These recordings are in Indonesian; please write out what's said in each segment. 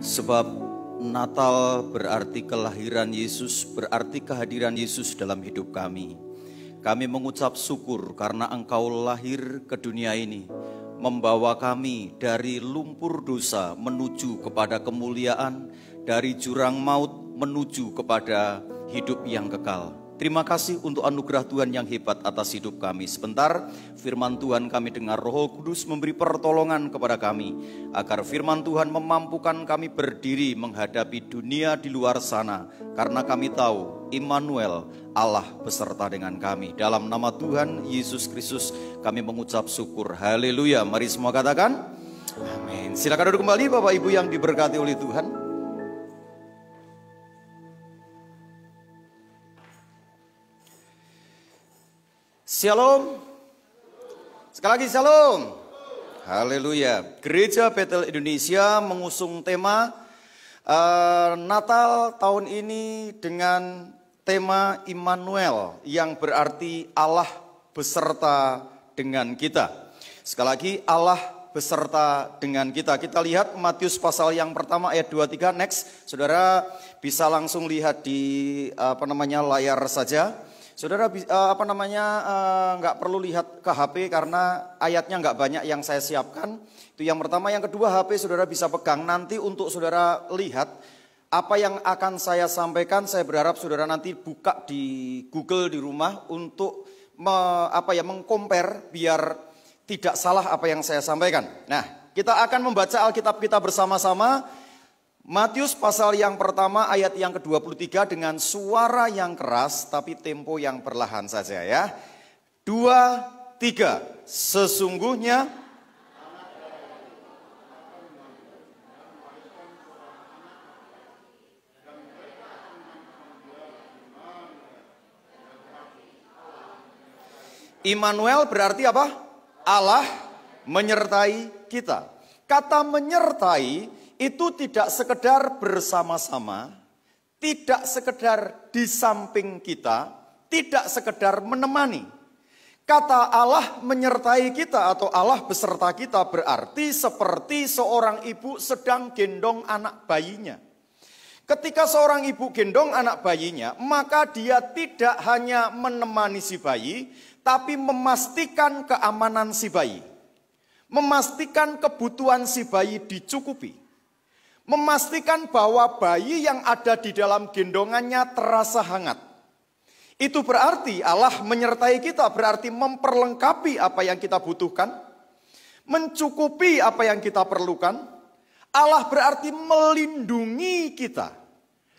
Sebab Natal berarti kelahiran Yesus, berarti kehadiran Yesus dalam hidup kami. Kami mengucap syukur karena Engkau lahir ke dunia ini, membawa kami dari lumpur dosa menuju kepada kemuliaan, dari jurang maut menuju kepada hidup yang kekal. Terima kasih untuk anugerah Tuhan yang hebat atas hidup kami. Sebentar, firman Tuhan kami dengar, Roh Kudus memberi pertolongan kepada kami, agar firman Tuhan memampukan kami berdiri menghadapi dunia di luar sana. Karena kami tahu, Immanuel, Allah beserta dengan kami. Dalam nama Tuhan Yesus Kristus kami mengucap syukur. Haleluya. Mari semua katakan, amin. Silakan duduk kembali Bapak Ibu yang diberkati oleh Tuhan. Shalom. Sekali lagi shalom. Haleluya. Gereja Betel Indonesia mengusung tema Natal tahun ini dengan tema Immanuel, yang berarti Allah beserta dengan kita. Sekali lagi, Allah beserta dengan kita. Kita lihat Matius pasal yang pertama ayat 23. Next, saudara bisa langsung lihat di layar saja. Saudara nggak perlu lihat ke HP karena ayatnya nggak banyak yang saya siapkan. Itu yang pertama. Yang kedua, HP saudara bisa pegang nanti untuk saudara lihat apa yang akan saya sampaikan. Saya berharap saudara nanti buka di Google di rumah untuk mengcompare biar tidak salah apa yang saya sampaikan. Nah, kita akan membaca Alkitab kita bersama-sama. Matius pasal yang pertama ayat yang ke-23 dengan suara yang keras tapi tempo yang perlahan saja ya. 2, 3. Sesungguhnya Immanuel berarti apa? Allah menyertai kita. Kata menyertai itu tidak sekedar bersama-sama, tidak sekedar di samping kita, tidak sekedar menemani. Kata Allah menyertai kita atau Allah beserta kita berarti seperti seorang ibu sedang gendong anak bayinya. Ketika seorang ibu gendong anak bayinya, maka dia tidak hanya menemani si bayi, tapi memastikan keamanan si bayi. Memastikan kebutuhan si bayi dicukupi. Memastikan bahwa bayi yang ada di dalam gendongannya terasa hangat. Itu berarti Allah menyertai kita, berarti memperlengkapi apa yang kita butuhkan, mencukupi apa yang kita perlukan. Allah berarti melindungi kita.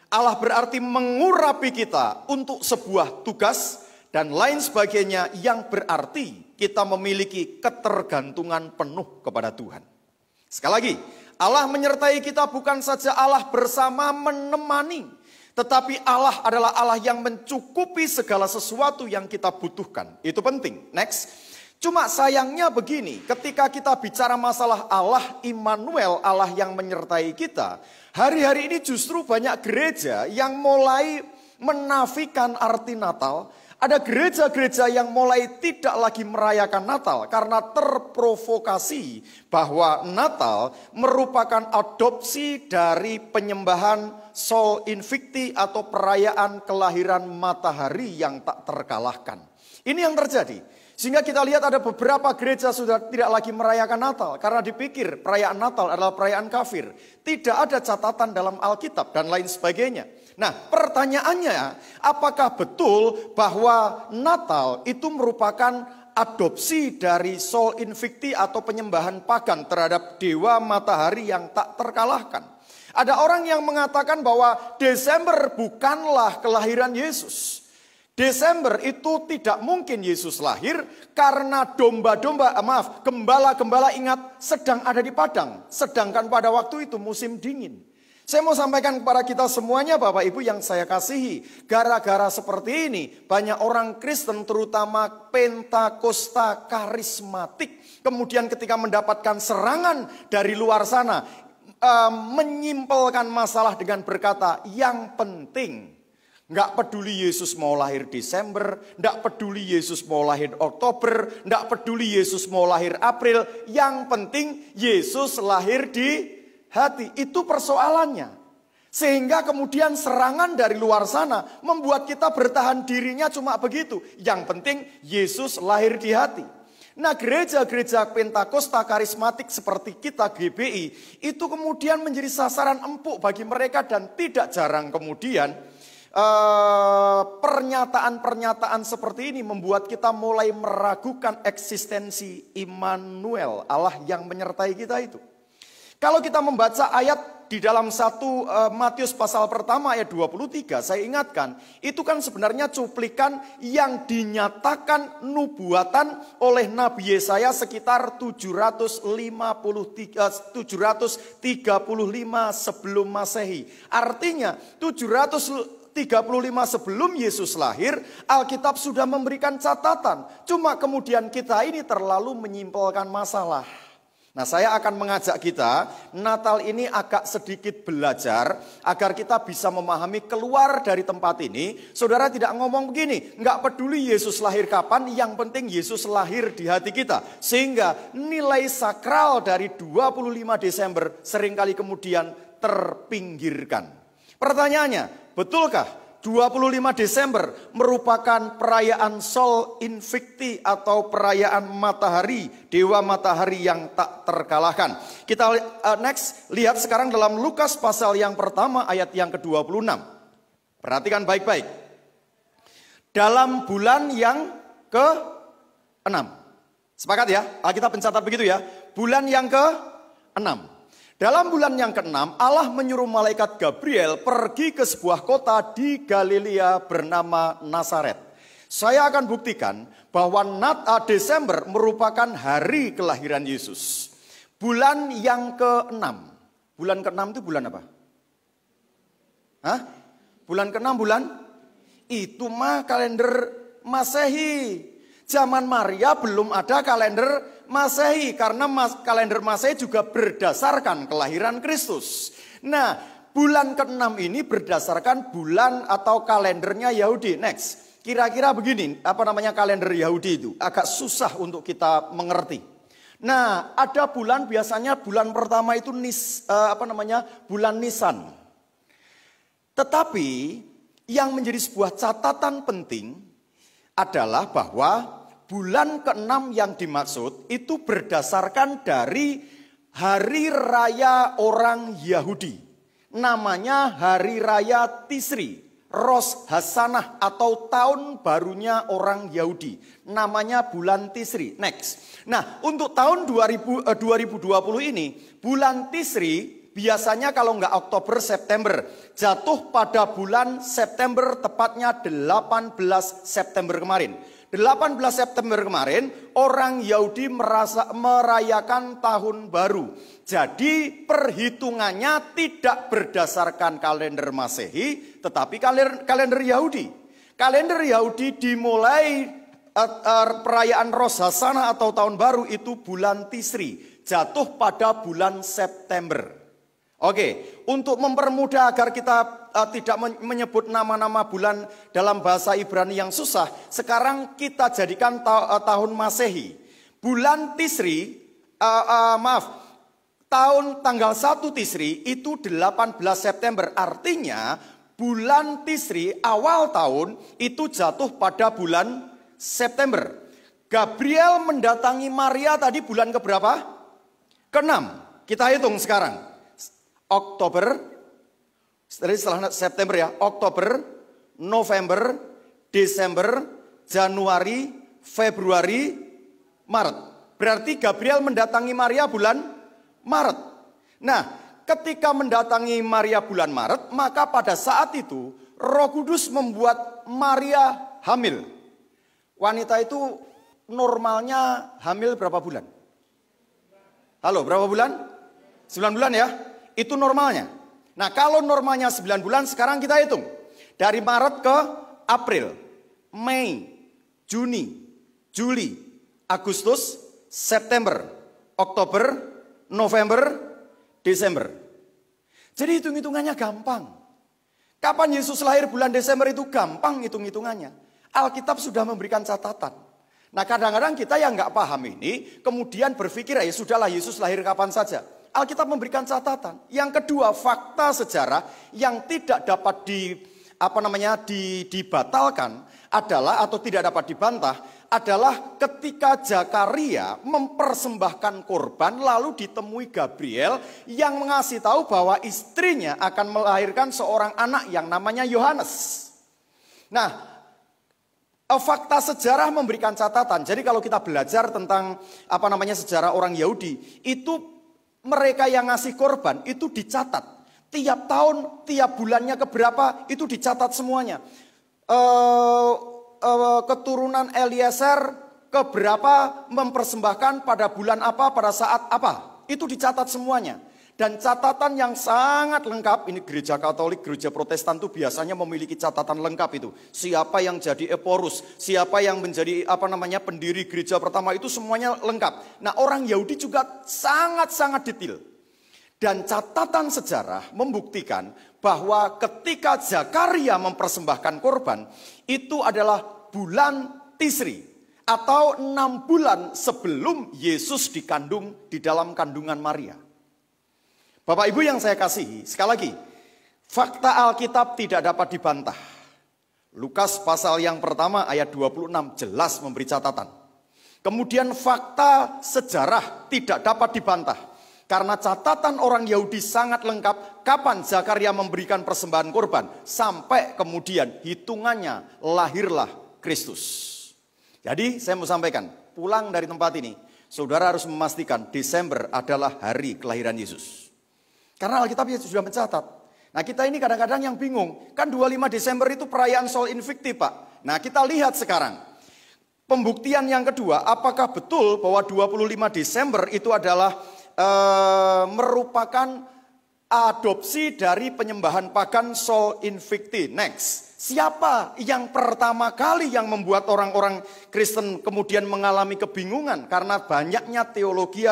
Allah berarti mengurapi kita untuk sebuah tugas dan lain sebagainya, yang berarti kita memiliki ketergantungan penuh kepada Tuhan. Sekali lagi, Allah menyertai kita bukan saja Allah bersama menemani, tetapi Allah adalah Allah yang mencukupi segala sesuatu yang kita butuhkan. Itu penting. Next. Cuma sayangnya begini, ketika kita bicara masalah Allah Immanuel, Allah yang menyertai kita, hari-hari ini justru banyak gereja yang mulai menafikan arti Natal. Ada gereja-gereja yang mulai tidak lagi merayakan Natal karena terprovokasi bahwa Natal merupakan adopsi dari penyembahan Sol Invicti atau perayaan kelahiran matahari yang tak terkalahkan. Ini yang terjadi. Sehingga kita lihat ada beberapa gereja sudah tidak lagi merayakan Natal karena dipikir perayaan Natal adalah perayaan kafir. Tidak ada catatan dalam Alkitab dan lain sebagainya. Nah, pertanyaannya, apakah betul bahwa Natal itu merupakan adopsi dari Sol Invicti atau penyembahan pagan terhadap dewa matahari yang tak terkalahkan? Ada orang yang mengatakan bahwa Desember bukanlah kelahiran Yesus. Desember itu tidak mungkin Yesus lahir karena gembala-gembala ingat sedang ada di padang. Sedangkan pada waktu itu musim dingin. Saya mau sampaikan kepada kita semuanya Bapak Ibu yang saya kasihi. Gara-gara seperti ini banyak orang Kristen terutama Pentakosta karismatik. Kemudian ketika mendapatkan serangan dari luar sana, menyimpelkan masalah dengan berkata yang penting. Nggak peduli Yesus mau lahir Desember, nggak peduli Yesus mau lahir Oktober, nggak peduli Yesus mau lahir April. Yang penting Yesus lahir di hati. Itu persoalannya. Sehingga kemudian serangan dari luar sana membuat kita bertahan dirinya cuma begitu. Yang penting Yesus lahir di hati. Nah, gereja-gereja Pentakosta karismatik seperti kita GBI itu kemudian menjadi sasaran empuk bagi mereka, dan tidak jarang kemudian pernyataan-pernyataan seperti ini membuat kita mulai meragukan eksistensi Immanuel, Allah yang menyertai kita itu. Kalau kita membaca ayat di dalam 1 Matius pasal pertama ayat 23, saya ingatkan, itu kan sebenarnya cuplikan yang dinyatakan nubuatan oleh Nabi Yesaya sekitar 735 sebelum Masehi. Artinya 735 sebelum Yesus lahir, Alkitab sudah memberikan catatan. Cuma kemudian kita ini terlalu menyimpulkan masalah. Nah, saya akan mengajak kita Natal ini agak sedikit belajar agar kita bisa memahami keluar dari tempat ini. Saudara tidak ngomong begini, nggak peduli Yesus lahir kapan, yang penting Yesus lahir di hati kita. Sehingga nilai sakral dari 25 Desember seringkali kemudian terpinggirkan. Pertanyaannya, betulkah 25 Desember merupakan perayaan Sol Invicti atau perayaan matahari, dewa matahari yang tak terkalahkan? Kita next lihat sekarang dalam Lukas pasal yang pertama ayat yang ke-26. Perhatikan baik-baik. Dalam bulan yang ke-6. Sepakat ya? Alkitab mencatat begitu ya. Bulan yang ke-6. Dalam bulan yang ke-6, Allah menyuruh malaikat Gabriel pergi ke sebuah kota di Galilea bernama Nazaret. Saya akan buktikan bahwa Desember merupakan hari kelahiran Yesus. Bulan yang ke-6. Bulan ke-6 itu bulan apa? Hah? Bulan ke-6 bulan? Itu mah kalender Masehi. Zaman Maria belum ada kalender Masehi, karena kalender Masehi juga berdasarkan kelahiran Kristus. Nah, bulan ke-6 ini berdasarkan bulan atau kalendernya Yahudi. Next, kira-kira begini, kalender Yahudi itu agak susah untuk kita mengerti. Nah, ada bulan, biasanya bulan pertama itu bulan Nisan. Tetapi yang menjadi sebuah catatan penting adalah bahwa bulan ke-6 yang dimaksud itu berdasarkan dari hari raya orang Yahudi. Namanya hari raya Tisri, Rosh Hashanah atau tahun barunya orang Yahudi. Namanya bulan Tisri. Next. Nah, untuk tahun 2020 ini, bulan Tisri biasanya kalau nggak Oktober, September. Jatuh pada bulan September, tepatnya 18 September kemarin. 18 September kemarin, orang Yahudi merayakan tahun baru. Jadi perhitungannya tidak berdasarkan kalender Masehi, tetapi kalender Yahudi. Kalender Yahudi dimulai perayaan Rosh Hashanah atau tahun baru itu bulan Tisri. Jatuh pada bulan September. Oke, untuk mempermudah agar kita tidak menyebut nama-nama bulan dalam bahasa Ibrani yang susah, sekarang kita jadikan tahun Masehi. Bulan Tisri, tanggal 1 Tisri itu 18 September. Artinya bulan Tisri awal tahun itu jatuh pada bulan September. Gabriel mendatangi Maria tadi bulan keberapa? Ke-6. Kita hitung sekarang. Oktober, setelah September ya, Oktober, November, Desember, Januari, Februari, Maret. Berarti Gabriel mendatangi Maria bulan Maret. Nah, ketika mendatangi Maria bulan Maret, maka pada saat itu Roh Kudus membuat Maria hamil. Wanita itu normalnya hamil berapa bulan? Halo, berapa bulan? 9 bulan ya? Itu normalnya. Nah, kalau normalnya 9 bulan, sekarang kita hitung. Dari Maret ke April, Mei, Juni, Juli, Agustus, September, Oktober, November, Desember. Jadi hitung-hitungannya gampang. Kapan Yesus lahir bulan Desember itu gampang hitung-hitungannya. Alkitab sudah memberikan catatan. Nah, kadang-kadang kita yang nggak paham ini, kemudian berpikir ya sudahlah Yesus lahir kapan saja. Alkitab memberikan catatan. Yang kedua, fakta sejarah yang tidak dapat dibatalkan adalah atau tidak dapat dibantah adalah ketika Zakaria mempersembahkan korban lalu ditemui Gabriel yang mengasih tahu bahwa istrinya akan melahirkan seorang anak yang namanya Yohanes. Nah, fakta sejarah memberikan catatan. Jadi kalau kita belajar tentang sejarah orang Yahudi, itu mereka yang ngasih korban itu dicatat. Tiap tahun, tiap bulannya keberapa itu dicatat semuanya. Keturunan Eliezer keberapa mempersembahkan pada bulan apa, pada saat apa. Itu dicatat semuanya. Dan catatan yang sangat lengkap, ini gereja Katolik, gereja Protestan itu biasanya memiliki catatan lengkap itu. Siapa yang jadi eporus, siapa yang menjadi pendiri gereja pertama, itu semuanya lengkap. Nah, orang Yahudi juga sangat-sangat detail. Dan catatan sejarah membuktikan bahwa ketika Zakaria mempersembahkan korban, itu adalah bulan Tisri atau 6 bulan sebelum Yesus dikandung di dalam kandungan Maria. Bapak Ibu yang saya kasihi, sekali lagi, fakta Alkitab tidak dapat dibantah. Lukas pasal yang pertama ayat 26 jelas memberi catatan. Kemudian fakta sejarah tidak dapat dibantah. Karena catatan orang Yahudi sangat lengkap kapan Zakaria memberikan persembahan korban. Sampai kemudian hitungannya lahirlah Kristus. Jadi saya mau sampaikan, pulang dari tempat ini, saudara harus memastikan Desember adalah hari kelahiran Yesus. Karena Alkitab sudah mencatat. Nah, kita ini kadang-kadang yang bingung. Kan 25 Desember itu perayaan Sol Invicti, Pak. Nah, kita lihat sekarang. Pembuktian yang kedua, apakah betul bahwa 25 Desember itu adalah merupakan adopsi dari penyembahan pagan Sol Invicti. Next. Siapa yang pertama kali yang membuat orang-orang Kristen kemudian mengalami kebingungan karena banyaknya teologi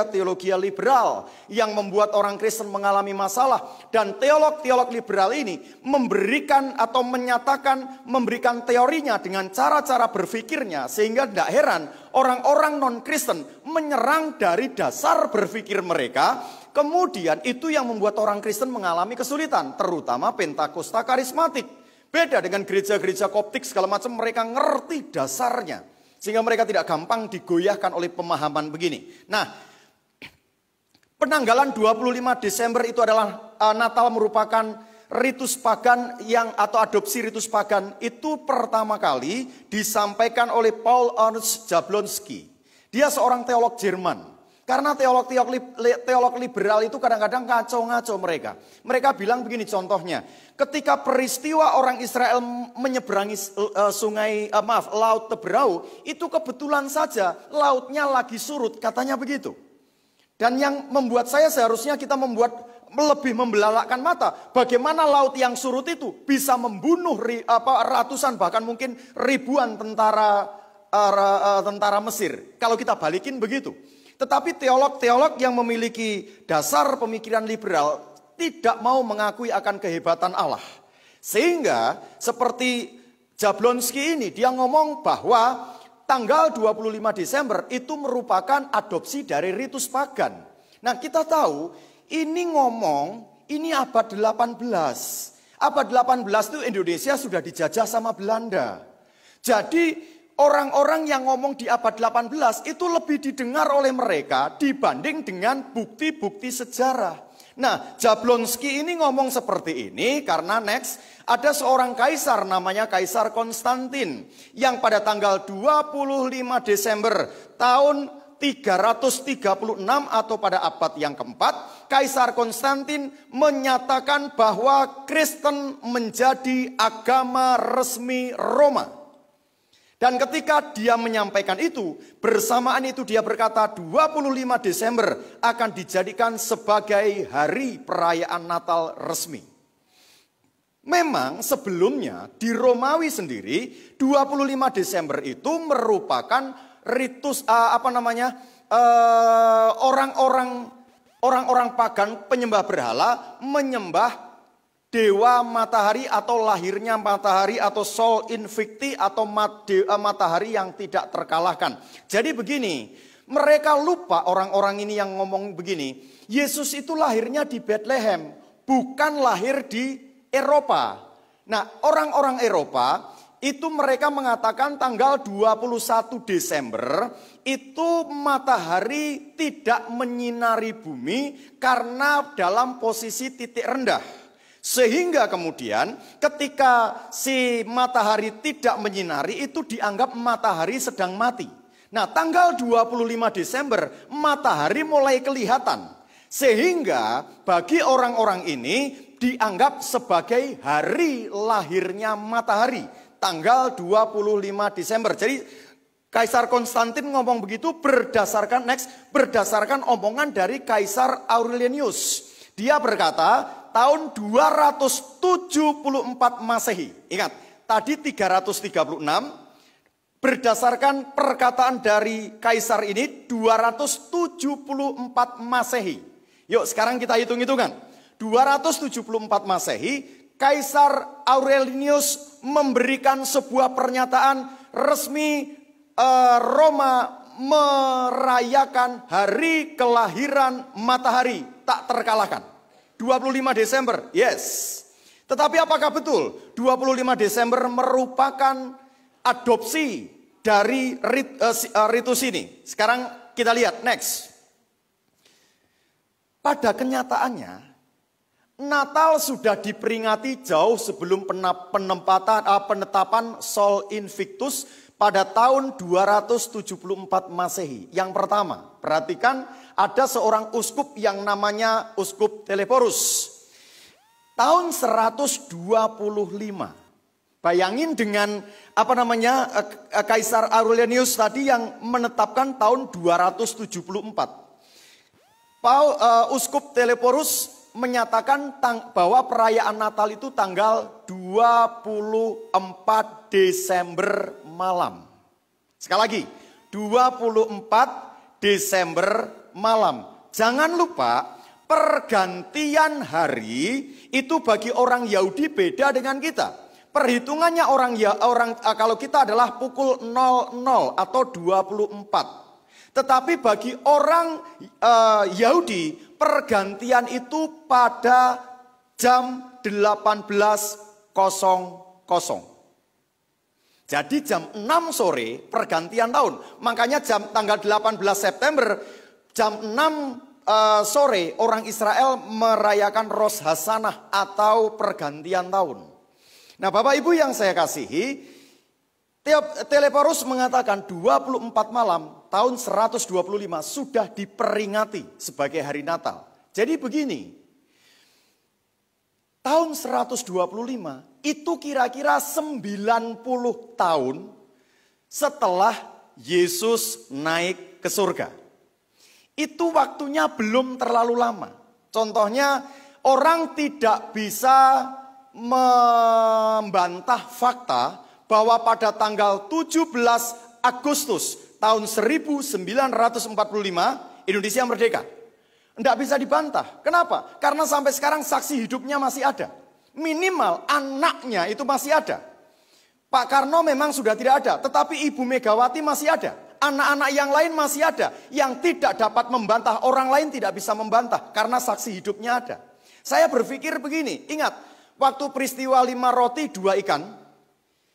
liberal yang membuat orang Kristen mengalami masalah, dan teolog liberal ini memberikan atau memberikan teorinya dengan cara-cara berpikirnya sehingga tidak heran orang-orang non-Kristen menyerang dari dasar berpikir mereka. Kemudian itu yang membuat orang Kristen mengalami kesulitan, terutama Pentakosta karismatik. Beda dengan gereja-gereja Koptik segala macam, mereka ngerti dasarnya. Sehingga mereka tidak gampang digoyahkan oleh pemahaman begini. Nah, penanggalan 25 Desember itu adalah Natal merupakan ritus pagan atau adopsi ritus pagan itu pertama kali disampaikan oleh Paul Ernst Jablonski. Dia seorang teolog Jerman. Karena teolog liberal itu kadang-kadang ngaco-ngaco mereka. Mereka bilang begini contohnya. Ketika peristiwa orang Israel menyeberangi Laut Teberau, itu kebetulan saja lautnya lagi surut, katanya begitu. Dan yang membuat seharusnya kita lebih membelalakkan mata. Bagaimana laut yang surut itu bisa membunuh ratusan bahkan mungkin ribuan tentara Mesir. Kalau kita balikin begitu. Tetapi teolog-teolog yang memiliki dasar pemikiran liberal tidak mau mengakui akan kehebatan Allah. Sehingga seperti Jablonski ini, dia ngomong bahwa tanggal 25 Desember itu merupakan adopsi dari ritus pagan. Nah, kita tahu ini abad 18. Abad 18 itu Indonesia sudah dijajah sama Belanda. Jadi orang-orang yang ngomong di abad 18 itu lebih didengar oleh mereka dibanding dengan bukti-bukti sejarah. Nah, Jablonski ini ngomong seperti ini karena ada seorang kaisar namanya Kaisar Konstantin yang pada tanggal 25 Desember tahun 336 atau pada abad yang keempat, Kaisar Konstantin menyatakan bahwa Kristen menjadi agama resmi Roma. Dan ketika dia menyampaikan itu, bersamaan itu dia berkata 25 Desember akan dijadikan sebagai hari perayaan Natal resmi. Memang sebelumnya di Romawi sendiri 25 Desember itu merupakan ritus orang-orang pagan penyembah berhala menyembah dewa matahari atau lahirnya matahari atau Sol Invicti atau matahari yang tidak terkalahkan. Jadi begini, mereka lupa orang-orang ini yang ngomong begini, Yesus itu lahirnya di Bethlehem, bukan lahir di Eropa. Nah, orang-orang Eropa itu mereka mengatakan tanggal 21 Desember itu matahari tidak menyinari bumi karena dalam posisi titik rendah. Sehingga kemudian ketika si matahari tidak menyinari itu dianggap matahari sedang mati. Nah, tanggal 25 Desember matahari mulai kelihatan. Sehingga bagi orang-orang ini dianggap sebagai hari lahirnya matahari. Tanggal 25 Desember. Jadi Kaisar Konstantin ngomong begitu berdasarkan omongan dari Kaisar Aurelianus. Dia berkata tahun 274 Masehi. Ingat, tadi 336. Berdasarkan perkataan dari Kaisar ini 274 Masehi. Yuk sekarang kita hitung-hitungan. 274 Masehi, Kaisar Aurelianus memberikan sebuah pernyataan resmi, Roma merayakan hari kelahiran matahari tak terkalahkan. 25 Desember, yes. Tetapi apakah betul 25 Desember merupakan adopsi dari ritus ini? Sekarang kita lihat, next. Pada kenyataannya, Natal sudah diperingati jauh sebelum penetapan Sol Invictus pada tahun 274 Masehi. Yang pertama, perhatikan ada seorang uskup yang namanya Uskup Teleporus. Tahun 125. Bayangin dengan Kaisar Aurelianus tadi yang menetapkan tahun 274. Uskup Teleporus menyatakan bahwa perayaan Natal itu tanggal 24 Desember malam. Sekali lagi, 24 Desember malam. Jangan lupa pergantian hari itu bagi orang Yahudi beda dengan kita. Perhitungannya kalau kita adalah pukul 00 atau 24. Tetapi bagi orang Yahudi, pergantian itu pada jam 18.00. Jadi jam 6 sore pergantian tahun. Makanya tanggal 18 September, jam 6 sore orang Israel merayakan Rosh Hashanah atau pergantian tahun. Nah Bapak Ibu yang saya kasihi, Teleporus mengatakan 24 malam tahun 125 sudah diperingati sebagai hari Natal. Jadi begini, tahun 125 itu kira-kira 90 tahun setelah Yesus naik ke surga. Itu waktunya belum terlalu lama. Contohnya orang tidak bisa membantah fakta bahwa pada tanggal 17 Agustus tahun 1945 Indonesia merdeka. Tidak bisa dibantah. Kenapa? Karena sampai sekarang saksi hidupnya masih ada. Minimal anaknya itu masih ada. Pak Karno memang sudah tidak ada, tetapi Ibu Megawati masih ada. Anak-anak yang lain masih ada. Yang tidak dapat membantah, orang lain tidak bisa membantah karena saksi hidupnya ada. Saya berpikir begini, ingat waktu peristiwa 5 roti 2 ikan,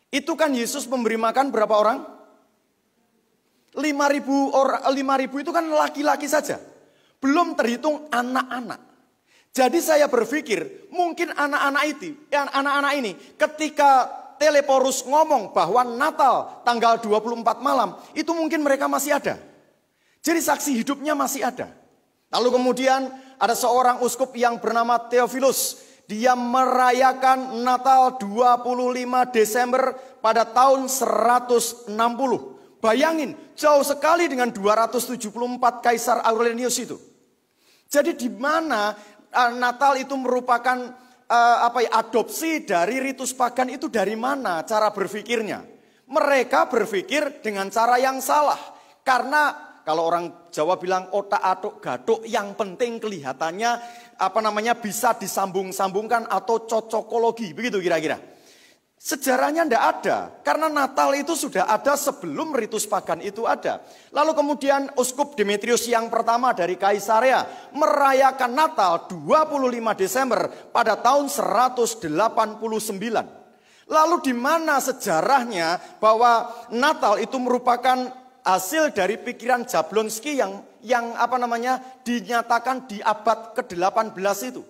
itu kan Yesus memberi makan berapa orang? 5.000 itu kan laki-laki saja. Belum terhitung anak-anak. Jadi saya berpikir mungkin anak-anak ini ketika Teleporus ngomong bahwa Natal tanggal 24 malam, itu mungkin mereka masih ada. Jadi saksi hidupnya masih ada. Lalu kemudian ada seorang uskup yang bernama Theophilus. Dia merayakan Natal 25 Desember pada tahun 160. Bayangin, jauh sekali dengan 274 Kaisar Aurelianus itu. Jadi di mana Natal itu merupakan adopsi dari ritus pagan itu dari mana cara berpikirnya? Mereka berpikir dengan cara yang salah. Karena kalau orang Jawa bilang otak-atuk gaduk, yang penting kelihatannya bisa disambung-sambungkan atau cocokologi, begitu kira-kira. Sejarahnya tidak ada, karena Natal itu sudah ada sebelum ritus pagan itu ada. Lalu kemudian Uskup Demetrius yang pertama dari Kaisarea merayakan Natal 25 Desember pada tahun 189. Lalu di mana sejarahnya bahwa Natal itu merupakan hasil dari pikiran Jablonski yang dinyatakan di abad ke-18 itu.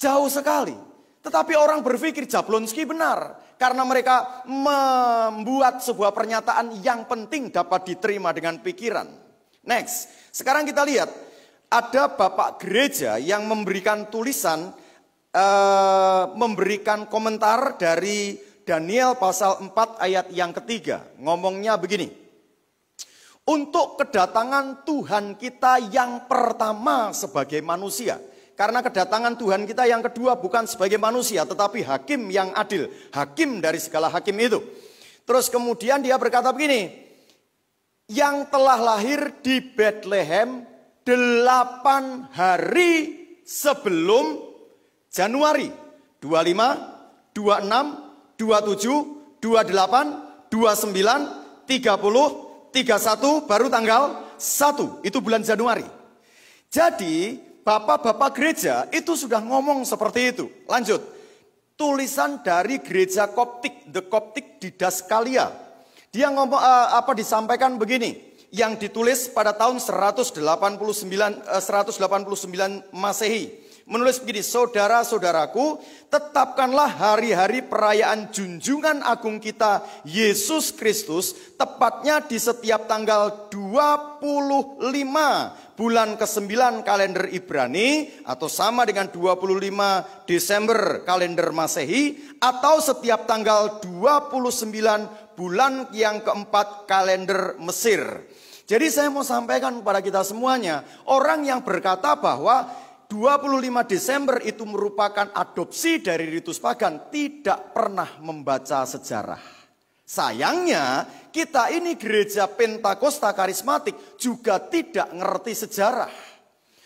Jauh sekali. Tetapi orang berpikir Jablonski benar. Karena mereka membuat sebuah pernyataan yang penting dapat diterima dengan pikiran. Next, sekarang kita lihat. Ada bapak gereja yang memberikan tulisan, memberikan komentar dari Daniel pasal 4 ayat yang ketiga. Ngomongnya begini. Untuk kedatangan Tuhan kita yang pertama sebagai manusia. Karena kedatangan Tuhan kita yang kedua bukan sebagai manusia, tetapi hakim yang adil. Hakim dari segala hakim itu. Terus kemudian dia berkata begini. Yang telah lahir di Bethlehem 8 hari sebelum Januari. 25, 26, 27, 28, 29, 30, 31, baru tanggal 1. Itu bulan Januari. Jadi bapak-bapak gereja itu sudah ngomong seperti itu. Lanjut. Tulisan dari gereja Koptik, The Coptic Didaskalia. Dia ngomong disampaikan begini, yang ditulis pada tahun 189 Masehi. Menulis begini, saudara-saudaraku, tetapkanlah hari-hari perayaan junjungan agung kita Yesus Kristus, tepatnya di setiap tanggal 25 bulan ke-9 kalender Ibrani, atau sama dengan 25 Desember kalender Masehi, atau setiap tanggal 29 bulan yang keempat kalender Mesir. Jadi saya mau sampaikan kepada kita semuanya, orang yang berkata bahwa 25 Desember itu merupakan adopsi dari ritus pagan tidak pernah membaca sejarah. Sayangnya kita ini gereja Pentakosta karismatik juga tidak ngerti sejarah.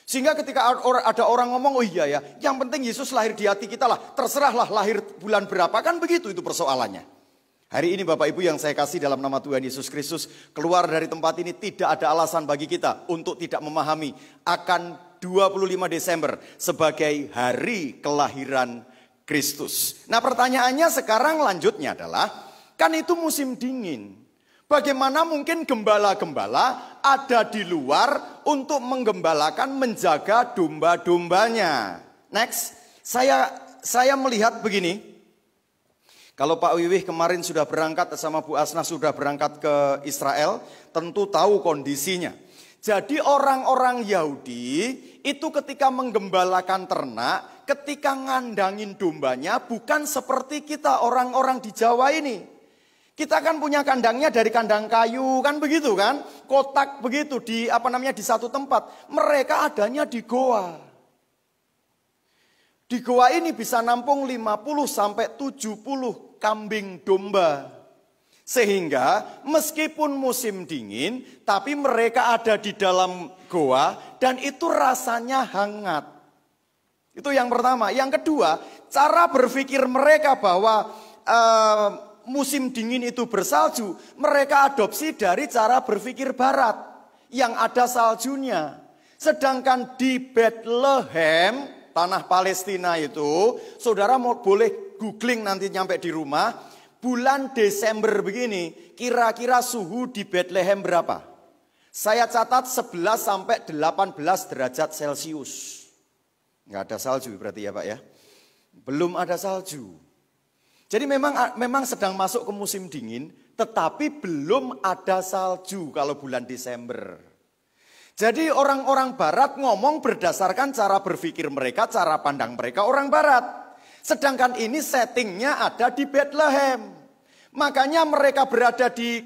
Sehingga ketika ada orang ngomong, oh iya ya, yang penting Yesus lahir di hati kita lah, terserahlah lahir bulan berapa, kan begitu itu persoalannya. Hari ini Bapak Ibu yang saya kasih dalam nama Tuhan Yesus Kristus, keluar dari tempat ini tidak ada alasan bagi kita untuk tidak memahami akan 25 Desember sebagai hari kelahiran Kristus. Nah pertanyaannya sekarang lanjutnya adalah, kan itu musim dingin. Bagaimana mungkin gembala-gembala ada di luar untuk menggembalakan, menjaga domba-dombanya? Next, saya melihat begini. Kalau Pak Wiwih kemarin sudah berangkat sama Bu Asna sudah berangkat ke Israel, tentu tahu kondisinya. Jadi orang-orang Yahudi itu ketika menggembalakan ternak, ketika ngandangin dombanya bukan seperti kita orang-orang di Jawa ini. Kita kan punya kandangnya dari kandang kayu, kan begitu kan? Kotak begitu di satu tempat. Mereka adanya di goa. Di goa ini bisa nampung 50 sampai 70 kambing domba. Sehingga meskipun musim dingin, tapi mereka ada di dalam goa dan itu rasanya hangat. Itu yang pertama. Yang kedua, cara berpikir mereka bahwa musim dingin itu bersalju, mereka adopsi dari cara berpikir barat yang ada saljunya. Sedangkan di Bethlehem, tanah Palestina itu, saudara boleh googling nanti nyampe di rumah. Bulan Desember begini, kira-kira suhu di Bethlehem berapa? Saya catat 11 sampai 18 derajat Celcius. Nggak ada salju berarti ya Pak ya. Belum ada salju. Jadi memang sedang masuk ke musim dingin, tetapi belum ada salju kalau bulan Desember. Jadi orang-orang barat ngomong berdasarkan cara berpikir mereka, cara pandang mereka orang barat. Sedangkan ini settingnya ada di Bethlehem. Makanya mereka berada di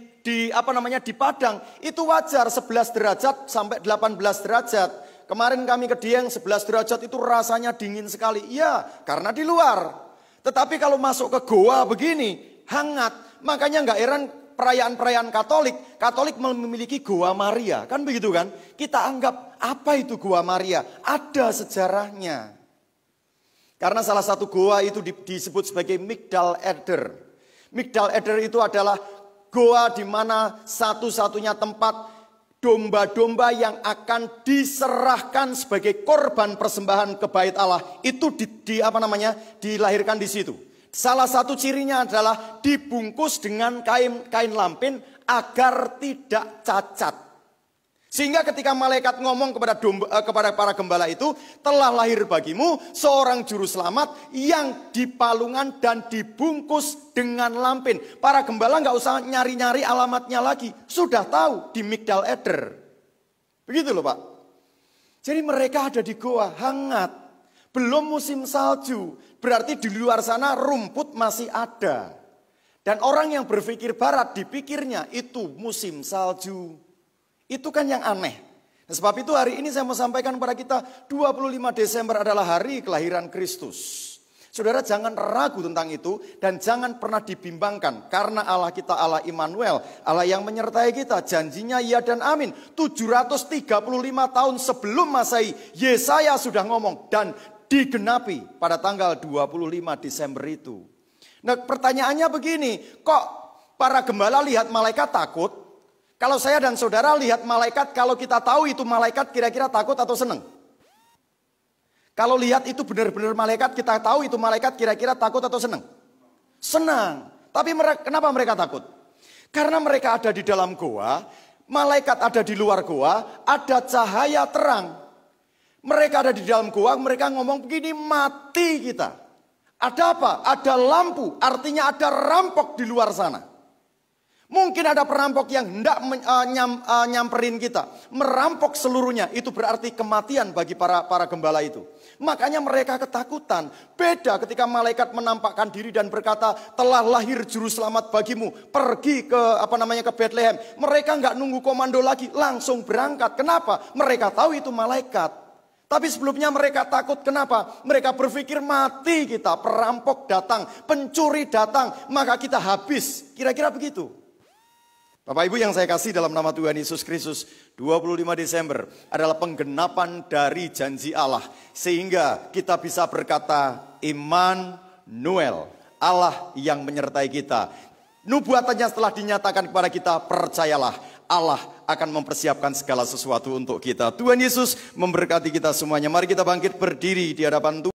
Padang. Itu wajar 11 derajat sampai 18 derajat. Kemarin kami ke Dieng 11 derajat itu rasanya dingin sekali. Iya, karena di luar. Tetapi kalau masuk ke goa begini, hangat. Makanya nggak heran perayaan-perayaan Katolik memiliki Goa Maria. Kan begitu kan? Kita anggap apa itu Goa Maria? Ada sejarahnya. Karena salah satu goa itu disebut sebagai Migdal Eder. Migdal Eder itu adalah goa di mana satu-satunya tempat domba-domba yang akan diserahkan sebagai korban persembahan ke bait Allah itu dilahirkan di situ. Salah satu cirinya adalah dibungkus dengan kain lampin agar tidak cacat. Sehingga ketika malaikat ngomong kepada para gembala itu, telah lahir bagimu seorang juru selamat yang dipalungan dan dibungkus dengan lampin. Para gembala nggak usah nyari-nyari alamatnya lagi, sudah tahu di Migdal Eder. Begitu loh Pak. Jadi mereka ada di goa hangat, belum musim salju, berarti di luar sana rumput masih ada. Dan orang yang berpikir barat dipikirnya itu musim salju. Itu kan yang aneh. Nah, sebab itu hari ini saya mau sampaikan kepada kita 25 Desember adalah hari kelahiran Kristus. Saudara jangan ragu tentang itu dan jangan pernah dibimbangkan. Karena Allah kita Allah Immanuel, Allah yang menyertai kita, janjinya ya dan amin. 735 tahun sebelum Masehi, Yesaya sudah ngomong dan digenapi pada tanggal 25 Desember itu. Nah pertanyaannya begini, kok para gembala lihat malaikat takut? Kalau saya dan saudara lihat malaikat, kalau kita tahu itu malaikat kira-kira takut atau senang? Kalau lihat itu benar-benar malaikat, kita tahu itu malaikat kira-kira takut atau senang? Senang. Tapi kenapa mereka takut? Karena mereka ada di dalam goa, malaikat ada di luar goa, ada cahaya terang. Mereka ada di dalam goa, mereka ngomong begini, mati kita. Ada apa? Ada lampu, artinya ada rampok di luar sana. Mungkin ada perampok yang hendak nyamperin kita. Merampok seluruhnya. Itu berarti kematian bagi para gembala itu. Makanya mereka ketakutan. Beda ketika malaikat menampakkan diri dan berkata, telah lahir juru selamat bagimu. Pergi ke Bethlehem. Mereka nggak nunggu komando lagi. Langsung berangkat. Kenapa? Mereka tahu itu malaikat. Tapi sebelumnya mereka takut. Kenapa? Mereka berpikir mati kita. Perampok datang. Pencuri datang. Maka kita habis. Kira-kira begitu. Bapak Ibu yang saya kasih dalam nama Tuhan Yesus Kristus, 25 Desember adalah penggenapan dari janji Allah. Sehingga kita bisa berkata, Immanuel, Allah yang menyertai kita. Nubuatannya setelah dinyatakan kepada kita, percayalah, Allah akan mempersiapkan segala sesuatu untuk kita. Tuhan Yesus memberkati kita semuanya. Mari kita bangkit berdiri di hadapan Tuhan.